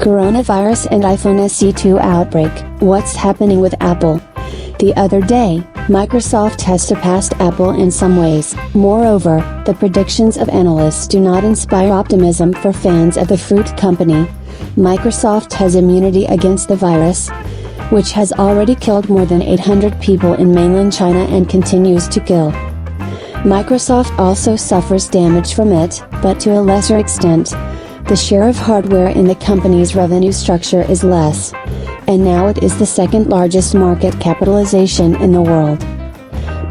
Coronavirus and iPhone SE2 outbreak. What's happening with Apple? The other day, Microsoft has surpassed Apple in some ways. Moreover, the predictions of analysts do not inspire optimism for fans of the fruit company. Microsoft has immunity against the virus, which has already killed more than 800 people in mainland China and continues to kill. Microsoft also suffers damage from it, but to a lesser extent. The share of hardware in the company's revenue structure is less, and now it is the second largest market capitalization in the world.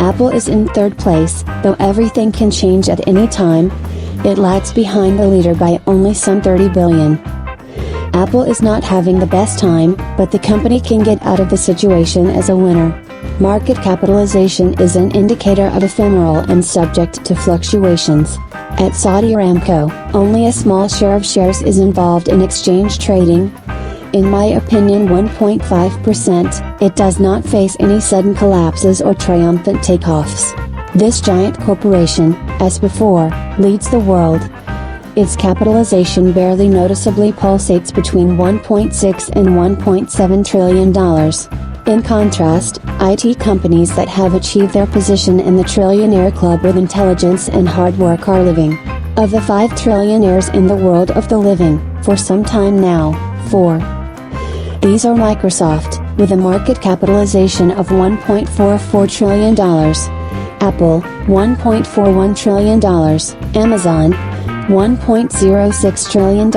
Apple is in third place, though everything can change at any time. It lags behind the leader by only some 30 billion. Apple is not having the best time, but the company can get out of the situation as a winner. Market capitalization is an indicator of ephemeral and subject to fluctuations. At Saudi Aramco, only a small share of shares is involved in exchange trading. In my opinion 1.5%, it does not face any sudden collapses or triumphant takeoffs. This giant corporation, as before, leads the world. Its capitalization barely noticeably pulsates between $1.6 and $1.7 trillion. In contrast, IT companies that have achieved their position in the trillionaire club with intelligence and hard work are living. Of the 5 trillionaires in the world of the living, for some time now, 4. These are Microsoft, with a market capitalization of $1.44 trillion, Apple, $1.41 trillion, Amazon, $1.06 trillion,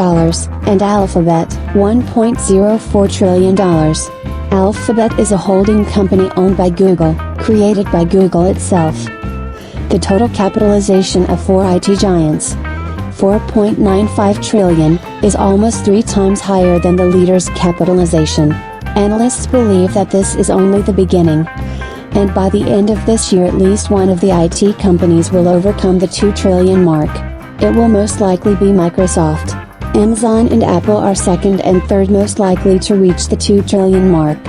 and Alphabet, $1.04 trillion. Alphabet is a holding company owned by Google, created by Google itself. The total capitalization of 4 IT giants, $4.95 trillion, is almost 3 times higher than the leader's capitalization. Analysts believe that this is only the beginning, and by the end of this year at least one of the IT companies will overcome the 2 trillion mark. It will most likely be Microsoft. Amazon and Apple are second and third most likely to reach the 2 trillion mark.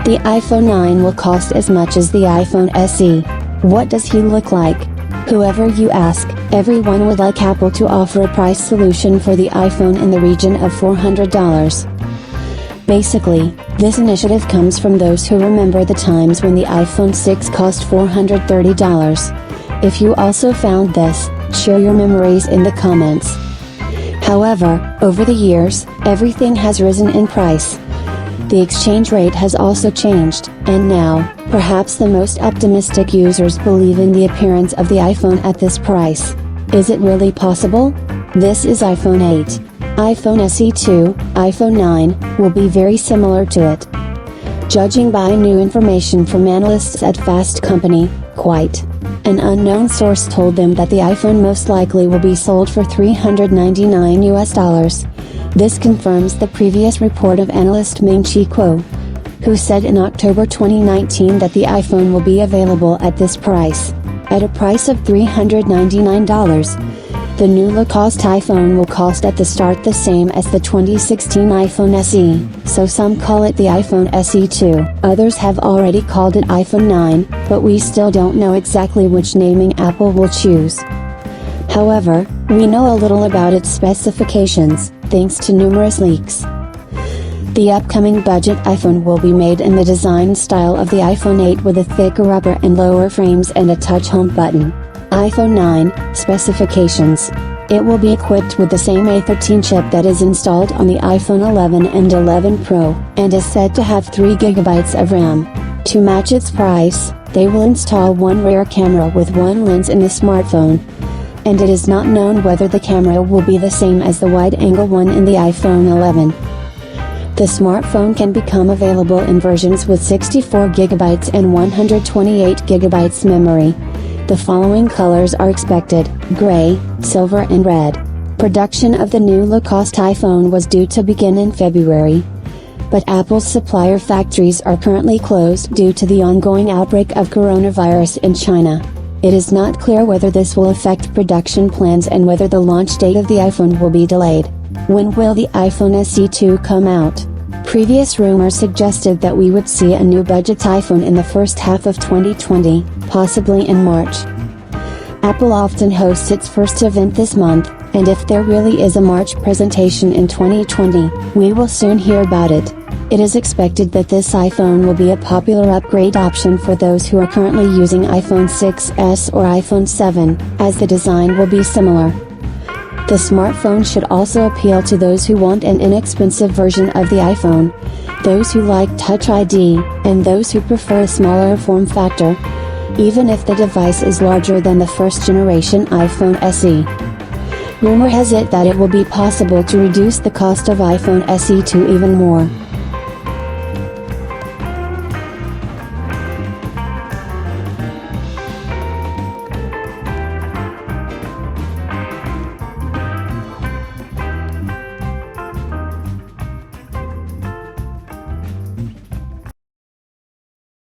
The iPhone 9 will cost as much as the iPhone SE. What does he look like? Whoever you ask, everyone would like Apple to offer a price solution for the iPhone in the region of $400. Basically, this initiative comes from those who remember the times when the iPhone 6 cost $430. If you also found this, share your memories in the comments. However, over the years, everything has risen in price. The exchange rate has also changed, and now, perhaps the most optimistic users believe in the appearance of the iPhone at this price. Is it really possible? This is iPhone 8. iPhone SE2, iPhone 9, will be very similar to it. Judging by new information from analysts at Fast Company, quite. An unknown source told them that the iPhone most likely will be sold for $399. This confirms the previous report of analyst Ming-Chi Kuo, who said in October 2019 that the iPhone will be available at this price. At a price of $399, the new low-cost iPhone will cost at the start the same as the 2016 iPhone SE, so some call it the iPhone SE2. Others have already called it iPhone 9, but we still don't know exactly which naming Apple will choose. However, we know a little about its specifications, thanks to numerous leaks. The upcoming budget iPhone will be made in the design style of the iPhone 8 with a thicker upper and lower frames and a touch home button. iPhone 9, specifications. It will be equipped with the same A13 chip that is installed on the iPhone 11 and 11 Pro, and is said to have 3 GB of RAM. To match its price, they will install one rear camera with one lens in the smartphone. And it is not known whether the camera will be the same as the wide-angle one in the iPhone 11. The smartphone can become available in versions with 64 GB and 128 GB memory. The following colors are expected: gray, silver and red. Production of the new low-cost iPhone was due to begin in February. But Apple's supplier factories are currently closed due to the ongoing outbreak of coronavirus in China. It is not clear whether this will affect production plans and whether the launch date of the iPhone will be delayed. When will the iPhone SE2 come out? Previous rumors suggested that we would see a new budget iPhone in the first half of 2020, possibly in March. Apple often hosts its first event this month, And if there really is a March presentation in 2020, we will soon hear about it. It is expected that this iPhone will be a popular upgrade option for those who are currently using iPhone 6s or iPhone 7, as the design will be similar. The smartphone should also appeal to those who want an inexpensive version of the iPhone, those who like Touch ID, and those who prefer a smaller form factor, even if the device is larger than the first generation iPhone SE. Rumor has it that it will be possible to reduce the cost of iPhone SE to even more.